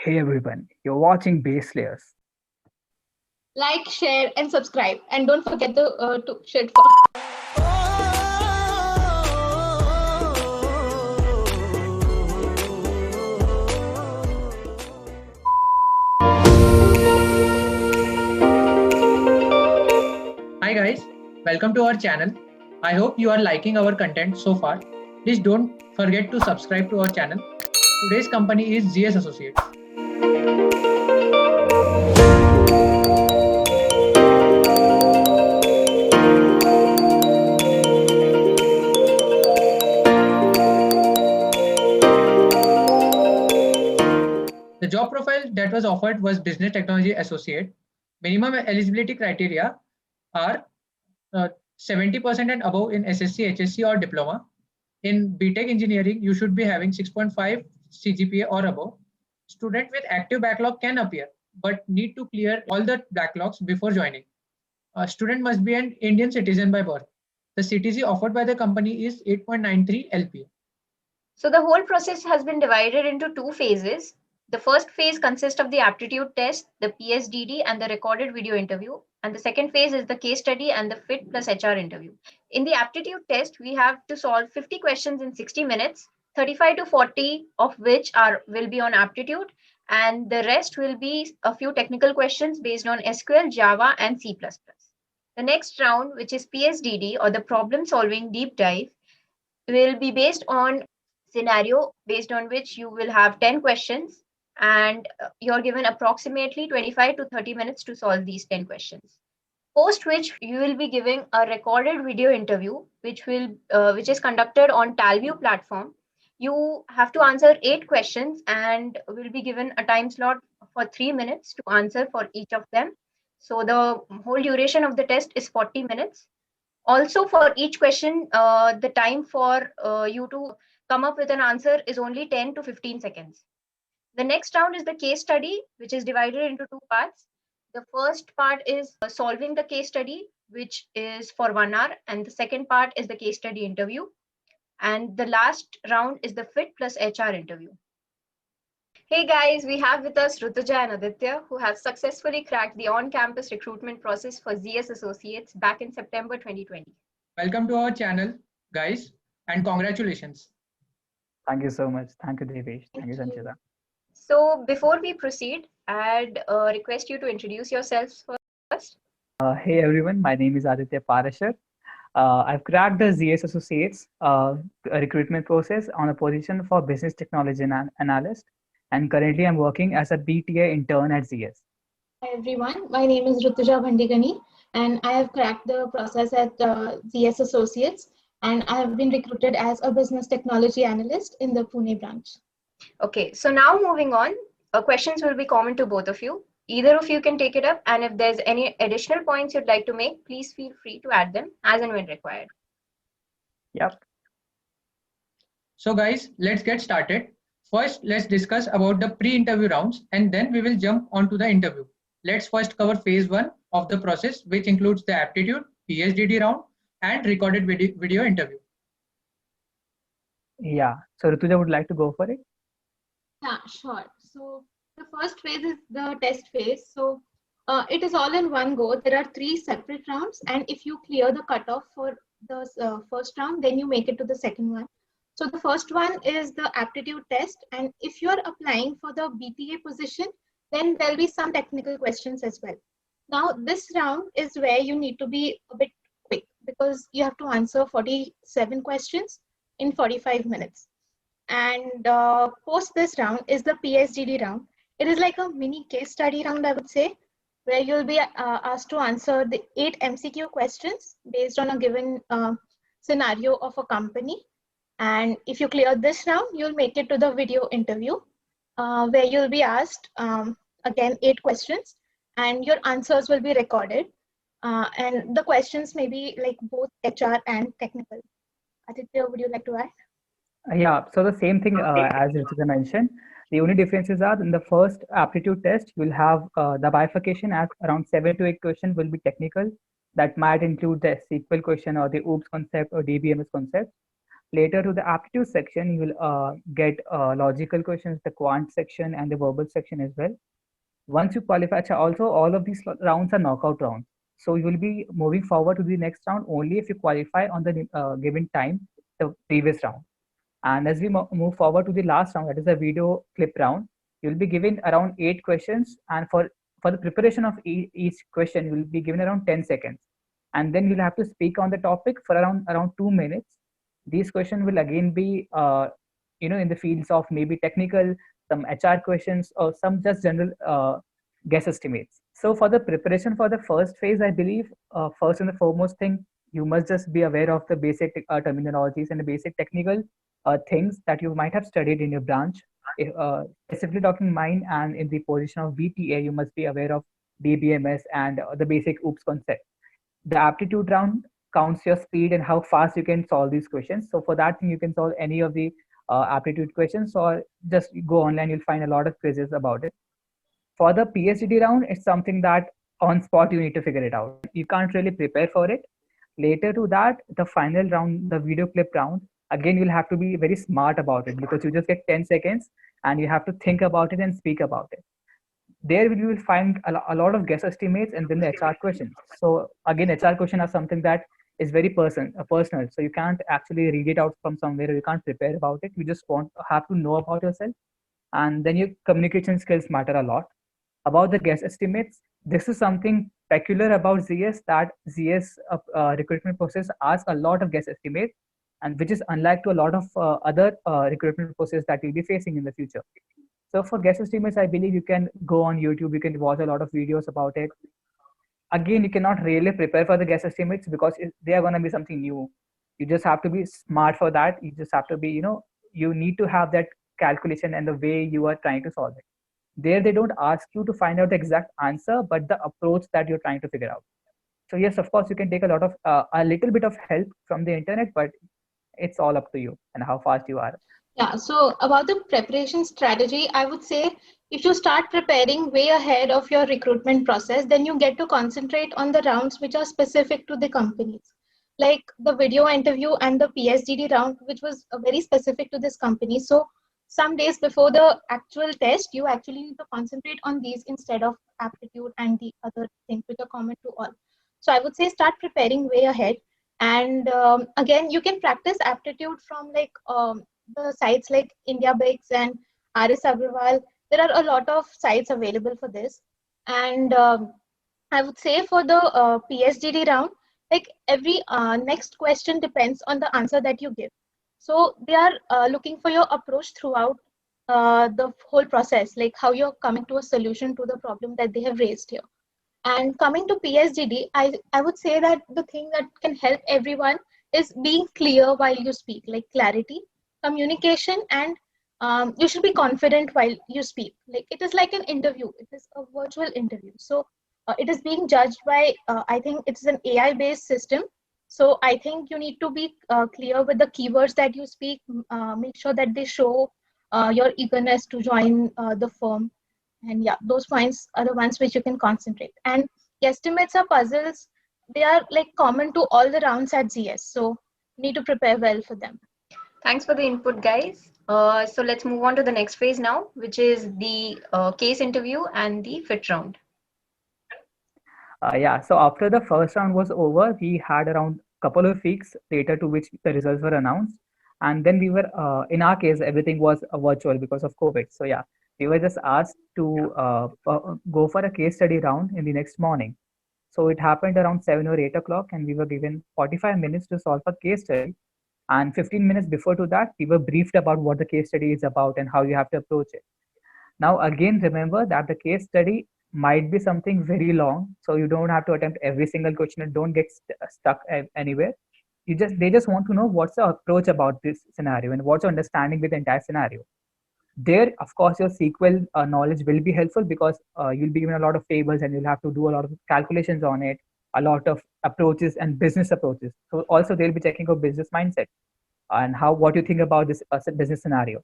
Hey everyone, you're watching Base Layers. Like, share, and subscribe. And don't forget the to shit for. Hi guys, welcome to our channel. I hope you are liking our content so far. Please don't forget to subscribe to our channel. Today's company is GS Associates. The job profile that was offered was Business Technology Associate. Minimum eligibility criteria are 70% and above in SSC, HSC or diploma. In BTech engineering, you should be having 6.5 CGPA or above. Student with active backlog can appear, but need to clear all the backlogs before joining. A student must be an Indian citizen by birth. The CTC offered by the company is 8.93 LPA. So the whole process has been divided into two phases. The first phase consists of the aptitude test, the PSDD, and the recorded video interview. And the second phase is the case study and the FIT plus HR interview. In the aptitude test, we have to solve 50 questions in 60 minutes, 35 to 40 of which will be on aptitude, and the rest will be a few technical questions based on SQL, Java, and C++. The next round, which is PSDD or the problem solving deep dive, will be based on scenario based on which you will have 10 questions and you're given approximately 25 to 30 minutes to solve these 10 questions, post which you will be giving a recorded video interview which is conducted on Talview platform. You have to answer 8 questions and will be given a time slot for 3 minutes to answer for each of them. So the whole duration of the test is 40 minutes. Also, for each question, the time for you to come up with an answer is only 10 to 15 seconds. The next round is the case study, which is divided into two parts. The first part is solving the case study, which is for 1 hour, and the second part is the case study interview. And the last round is the FIT plus HR interview. Hey guys, we have with us Rutuja and Aditya, who have successfully cracked the on-campus recruitment process for ZS Associates back in September 2020. Welcome to our channel, guys, and congratulations. Thank you so much. Thank you, Devesh. Thank you, Sanchita. So before we proceed, I'd request you to introduce yourselves first. Hey everyone, my name is Aditya Parashar. I've cracked the ZS Associates recruitment process on a position for business technology analyst, and currently I'm working as a BTA intern at ZS. Hi everyone, my name is Rutuja Bhandigani and I have cracked the process at ZS Associates and I have been recruited as a business technology analyst in the Pune branch. Okay, so now moving on, questions will be common to both of you. Either of you can take it up, and if there's any additional points you'd like to make, please feel free to add them as and when required. Yep. So guys, let's get started. First, let's discuss about the pre-interview rounds and then we will jump onto the interview. Let's first cover phase 1 of the process, which includes the aptitude, PSDD round, and recorded video interview. Yeah. So Rutuja would like to go for it. Yeah, sure. So the first phase is the test phase. So it is all in one go. There are 3 separate rounds, and if you clear the cutoff for the first round, then you make it to the second one. So the first one is the aptitude test, and if you are applying for the BTA position, then there'll be some technical questions as well. Now this round is where you need to be a bit quick because you have to answer 47 questions in 45 minutes. And post this round is the PSDD round. It is like a mini case study round, I would say, where you'll be asked to answer the 8 MCQ questions based on a given scenario of a company. And if you clear this round, you'll make it to the video interview where you'll be asked again 8 questions and your answers will be recorded. And the questions may be like both HR and technical. Aditya, would you like to add? Yeah, so the same thing as Ritika mentioned. The only differences are in the first aptitude test, you'll have the bifurcation as around 7 to 8 questions will be technical. That might include the SQL question or the OOPS concept or DBMS concept. Later to the aptitude section, you will get logical questions, the quant section, and the verbal section as well. Once you qualify, also all of these rounds are knockout rounds. So you will be moving forward to the next round only if you qualify on the given time, the previous round. And as we move forward to the last round, that is the video clip round, you'll be given around 8 questions. And for the preparation of each question, you will be given around 10 seconds. And then you'll have to speak on the topic for around 2 minutes. These questions will again be, in the fields of maybe technical, some HR questions, or some just general guess estimates. So for the preparation for the first phase, I believe first and the foremost thing, you must just be aware of the basic terminologies and the basic technical things that you might have studied in your branch. If, specifically talking mine and in the position of VTA, you must be aware of DBMS and the basic OOPS concept. The aptitude round counts your speed and how fast you can solve these questions. So for that thing, you can solve any of the aptitude questions, or just go online, you'll find a lot of quizzes about it. For the PhD round, it's something that on spot you need to figure it out. You can't really prepare for it. Later to that, the final round, the video clip round, again, you'll have to be very smart about it because you just get 10 seconds and you have to think about it and speak about it. There you will find a lot of guess estimates and then the HR questions. So again, HR question are something that is very personal. So you can't actually read it out from somewhere, or you can't prepare about it. You just have to know about yourself. And then your communication skills matter a lot. About the guess estimates, this is something peculiar about ZS, that ZS recruitment process asks a lot of guess estimates, and which is unlike to a lot of other recruitment process that you'll be facing in the future. So for guess estimates, I believe you can go on YouTube, you can watch a lot of videos about it. Again, you cannot really prepare for the guess estimates because they are going to be something new. You just have to be smart for that. You just have to be, you need to have that calculation and the way you are trying to solve it. There, they don't ask you to find out the exact answer, but the approach that you're trying to figure out. So yes, of course, you can take a little bit of help from the internet, but it's all up to you and how fast you are. Yeah, so about the preparation strategy, I would say if you start preparing way ahead of your recruitment process, then you get to concentrate on the rounds which are specific to the companies. Like the video interview and the PhD round, which was very specific to this company. So some days before the actual test, you actually need to concentrate on these instead of aptitude and the other things which are common to all. So I would say start preparing way ahead. And again, you can practice aptitude from like the sites like IndiaBix and RS Agrawal. There are a lot of sites available for this. And I would say for the PhD round, like every next question depends on the answer that you give. So they are looking for your approach throughout the whole process, like how you're coming to a solution to the problem that they have raised here. And coming to PhD, I would say that the thing that can help everyone is being clear while you speak, like clarity, communication, and you should be confident while you speak. Like it is like an interview. It is a virtual interview. So it is being judged by, I think it's an AI-based system. So I think you need to be clear with the keywords that you speak, make sure that they show your eagerness to join the firm. And yeah, those points are the ones which you can concentrate. And estimates or puzzles, they are like common to all the rounds at ZS. So you need to prepare well for them. Thanks for the input, guys. So let's move on to the next phase now, which is the case interview and the fit round. Yeah, so after the first round was over, we had around a couple of weeks later to which the results were announced. And then we were, in our case, everything was virtual because of COVID. So yeah, we were just asked to go for a case study round in the next morning. So it happened around 7 or 8 o'clock, and we were given 45 minutes to solve a case study. And 15 minutes before to that, we were briefed about what the case study is about and how you have to approach it. Now, again, remember that the case study might be something very long, so you don't have to attempt every single question and don't get stuck anywhere. They just want to know what's the approach about this scenario and what's your understanding with the entire scenario. There, of course, your SQL knowledge will be helpful because you'll be given a lot of tables and you'll have to do a lot of calculations on it, a lot of approaches and business approaches. So also they'll be checking your business mindset and what you think about this business scenario.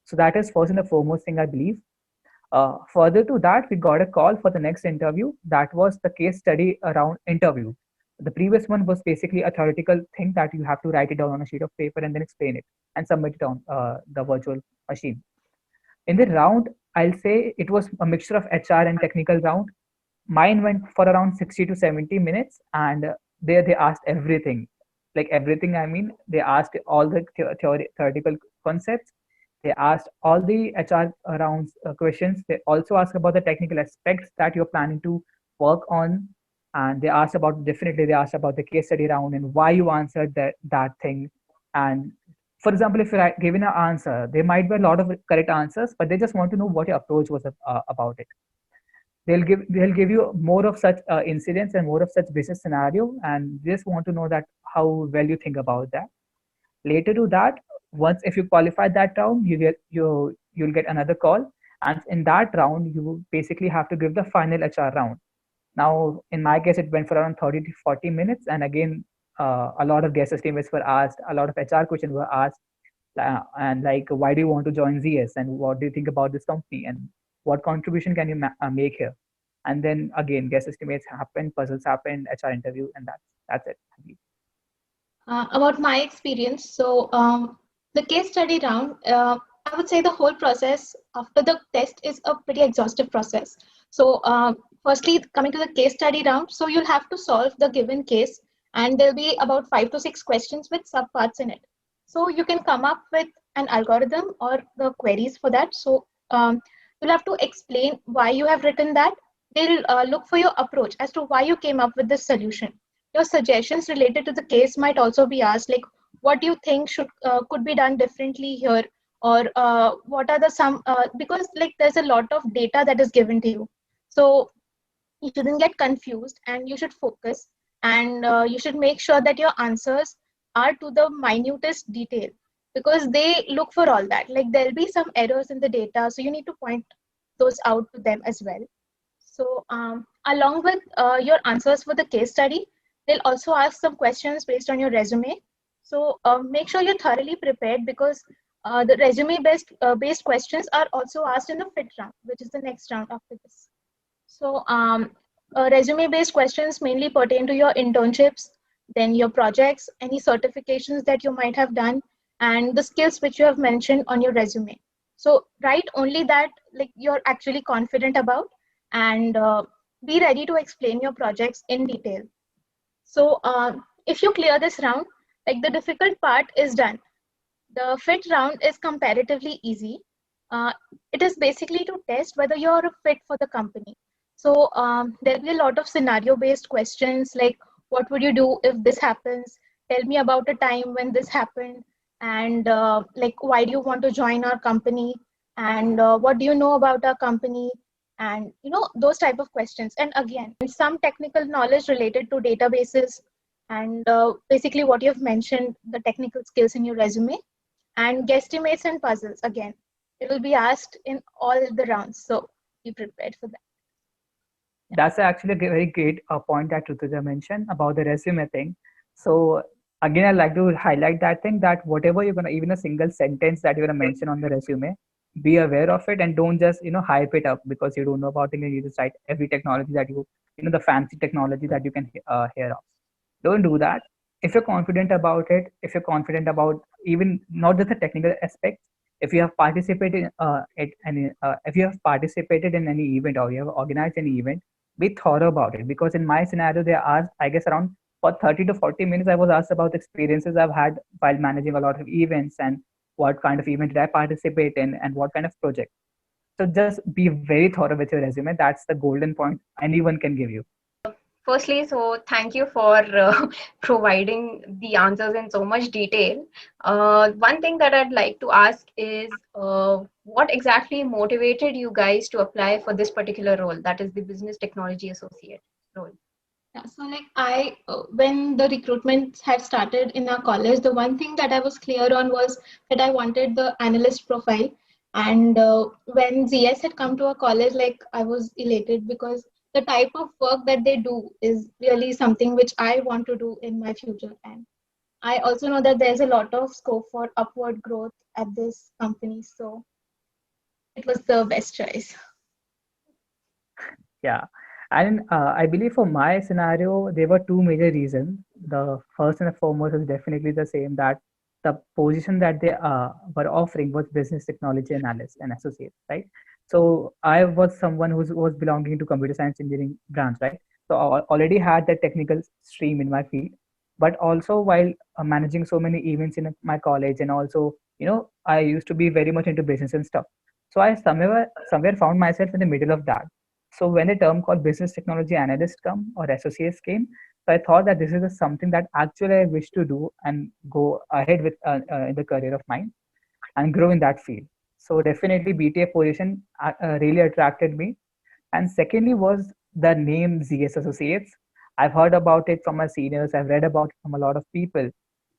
So that is first and the foremost thing, I believe. Further to that, we got a call for the next interview. That was the case study around interview. The previous one was basically a theoretical thing that you have to write it down on a sheet of paper and then explain it and submit it on the virtual machine. In the round, I'll say it was a mixture of HR and technical round. Mine went for around 60 to 70 minutes, and there they asked everything. Like everything, I mean, they asked all the theoretical concepts. They asked all the HR rounds questions. They also asked about the technical aspects that you're planning to work on. And they asked about, definitely, they asked about the case study round and why you answered that thing. And for example, if you're given an answer, there might be a lot of correct answers, but they just want to know what your approach was about it. They'll give you more of such incidents and more of such business scenario, and just want to know that how well you think about that. Later to that, once if you qualify that round, you'll get another call, and in that round you basically have to give the final HR round. Now, in my case, it went for around 30 to 40 minutes, and again, a lot of guest estimates were asked, a lot of HR questions were asked, and like, why do you want to join ZS, and what do you think about this company, and what contribution can you make here? And then again, guest estimates happen, puzzles happen, HR interview, and that's it. About my experience, so the case study round, I would say the whole process after the test is a pretty exhaustive process. So firstly, coming to the case study round, so you'll have to solve the given case, and there'll be about 5 to 6 questions with subparts in it. So you can come up with an algorithm or the queries for that. So you'll have to explain why you have written that. They'll look for your approach as to why you came up with this solution. Your suggestions related to the case might also be asked, like what do you think could be done differently here, or what are the some because like there's a lot of data that is given to you, so you shouldn't get confused and you should focus, and you should make sure that your answers are to the minutest detail, because they look for all that. Like there'll be some errors in the data, so you need to point those out to them as well. So along with your answers for the case study, they'll also ask some questions based on your resume. So make sure you're thoroughly prepared, because the resume based questions are also asked in the fit round, which is the next round after this. So resume based questions mainly pertain to your internships, then your projects, any certifications that you might have done, and the skills which you have mentioned on your resume. So write only that like you're actually confident about, and be ready to explain your projects in detail. So if you clear this round, like the difficult part is done. The fit round is comparatively easy. It is basically to test whether you're a fit for the company. So there'll be a lot of scenario-based questions like, what would you do if this happens? Tell me about a time when this happened, and like, why do you want to join our company? And what do you know about our company? And those type of questions. And again, some technical knowledge related to databases, and basically what you've mentioned, the technical skills in your resume, and guesstimates and puzzles. Again, it will be asked in all the rounds, so be prepared for that. That's actually a very great point that Rutuja mentioned about the resume thing. So again, I'd like to highlight that thing, that whatever you're gonna, even a single sentence that you're gonna mention on the resume, be aware of it and don't just hype it up because you don't know about it and you just write every technology that the fancy technology that you can hear of. Don't do that. If you're confident about it, if you're confident about even not just the technical aspects, if you have participated if you have participated in any event or you have organized any event, be thorough about it. Because in my scenario, they asked, I guess, around for 30 to 40 minutes, I was asked about experiences I've had while managing a lot of events, and what kind of event did I participate in, and what kind of project. So just be very thorough with your resume. That's the golden point anyone can give you. Firstly, so thank you for providing the answers in so much detail. One thing that I'd like to ask is what exactly motivated you guys to apply for this particular role, that is the Business Technology Associate role? Yeah, so like when the recruitment had started in our college, the one thing that I was clear on was that I wanted the analyst profile. And when ZS had come to our college, like I was elated because the type of work that they do is really something which I want to do in my future. And I also know that there's a lot of scope for upward growth at this company. So it was the best choice. Yeah. And I believe for my scenario, there were two major reasons. The first and the foremost is definitely the same, that the position that they were offering was business technology analyst and associate, right? So I was someone who was belonging to computer science engineering branch, right? So I already had that technical stream in my field, but also while managing so many events in my college, and also I used to be very much into business and stuff. So I somewhere found myself in the middle of that. So when a term called business technology analyst come or associates came, so I thought that this is something that actually I wish to do and go ahead with in the career of mine and grow in that field. So definitely BTA position really attracted me. And secondly was the name ZS Associates. I've heard about it from my seniors. I've read about it from a lot of people.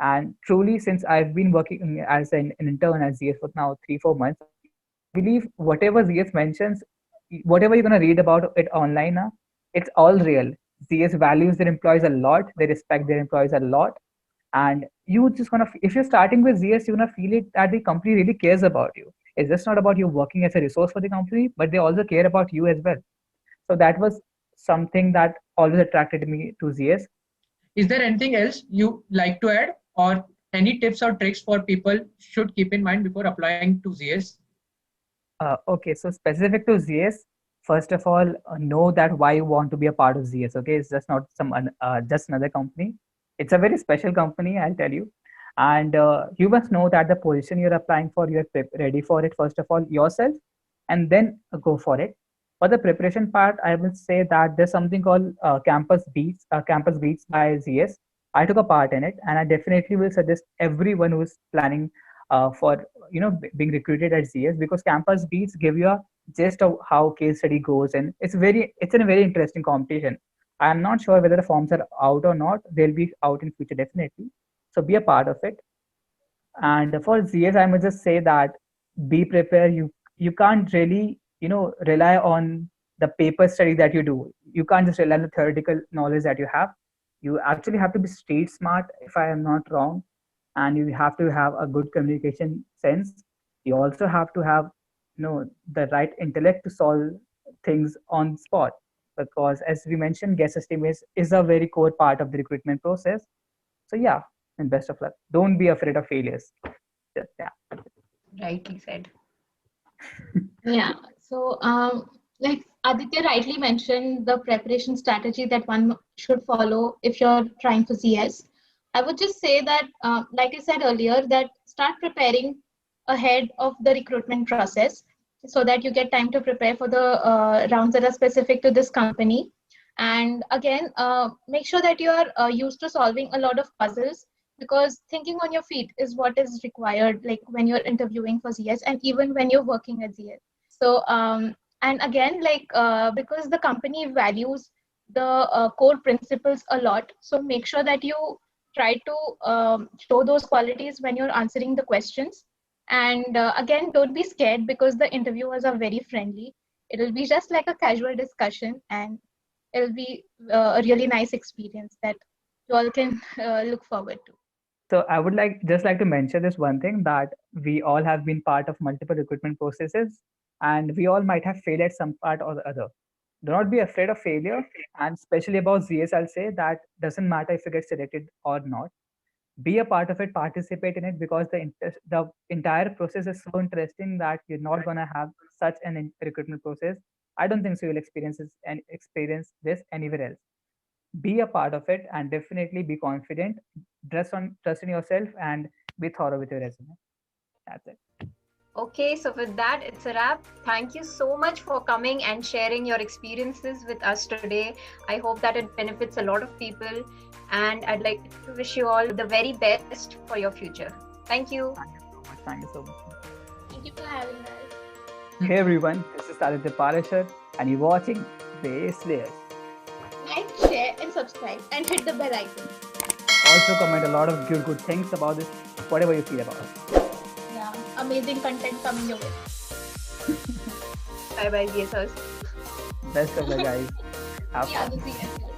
And truly, since I've been working as an intern at ZS for now 3 4 months, I believe whatever ZS mentions, whatever you're gonna read about it online now, it's all real. ZS values their employees a lot. They respect their employees a lot, and you just gonna, if you're starting with ZS, you're gonna feel it that the company really cares about you. It's just not about you working as a resource for the company, but they also care about you as well. So that was something that always attracted me to ZS. Is there anything else you like to add, or any tips or tricks for people should keep in mind before applying to ZS? Okay, so specific to ZS, first of all, know that why you want to be a part of ZS. Okay, it's just not just another company. It's a very special company, I'll tell you. And you must know that the position you're applying for, you're ready for it first of all yourself, and then go for it. For the preparation part, I will say that there's something called Campus Beats by ZS. I took a part in it, and I definitely will suggest everyone who's planning for being recruited at ZS, because Campus Beats give you a gist of how case study goes, and it's in a very interesting competition. I'm not sure whether the forms are out or not. They'll be out in future definitely. So be a part of it. And for ZS, I must just say that be prepared. You can't really rely on the paper study that you do. You can't just rely on the theoretical knowledge that you have. You actually have to be street smart, if I am not wrong, and you have to have a good communication sense. You also have to have the right intellect to solve things on spot, because as we mentioned, guest estimates is a very core part of the recruitment process. So yeah, and best of luck. Don't be afraid of failures. Yeah. Rightly said. Yeah. So, like Aditya rightly mentioned, the preparation strategy that one should follow if you're trying for ZS. I would just say that, like I said earlier, that start preparing ahead of the recruitment process so that you get time to prepare for the rounds that are specific to this company. And again, make sure that you are used to solving a lot of puzzles, because thinking on your feet is what is required, like when you're interviewing for ZS and even when you're working at ZS. So, and again, like because the company values the core principles a lot, so make sure that you try to show those qualities when you're answering the questions. And again, don't be scared, because the interviewers are very friendly. It'll be just like a casual discussion, and it'll be a really nice experience that you all can look forward to. So I would like to mention this one thing, that we all have been part of multiple recruitment processes, and we all might have failed at some part or the other. Do not be afraid of failure, and especially about ZS, I'll say that doesn't matter if you get selected or not. Be a part of it, participate in it, because the entire process is so interesting that you're not gonna have such an recruitment process. I don't think so you'll experience this anywhere else. Be a part of it, and definitely be confident. Trust in yourself, and be thorough with your resume. That's it. Okay, so with that, it's a wrap. Thank you so much for coming and sharing your experiences with us today. I hope that it benefits a lot of people, and I'd like to wish you all the very best for your future. Thank you. Thank you so much. Thank you so much. Thank you for having us. Hey everyone, this is Aditya Parashar, and you're watching Base Layers. Like, share, and subscribe, and hit the bell icon. Also comment a lot of good things about this, whatever you feel about it. Yeah, amazing content coming your way. Bye bye, VSers. Best of luck, guys. Have Yeah, fun. the ZS.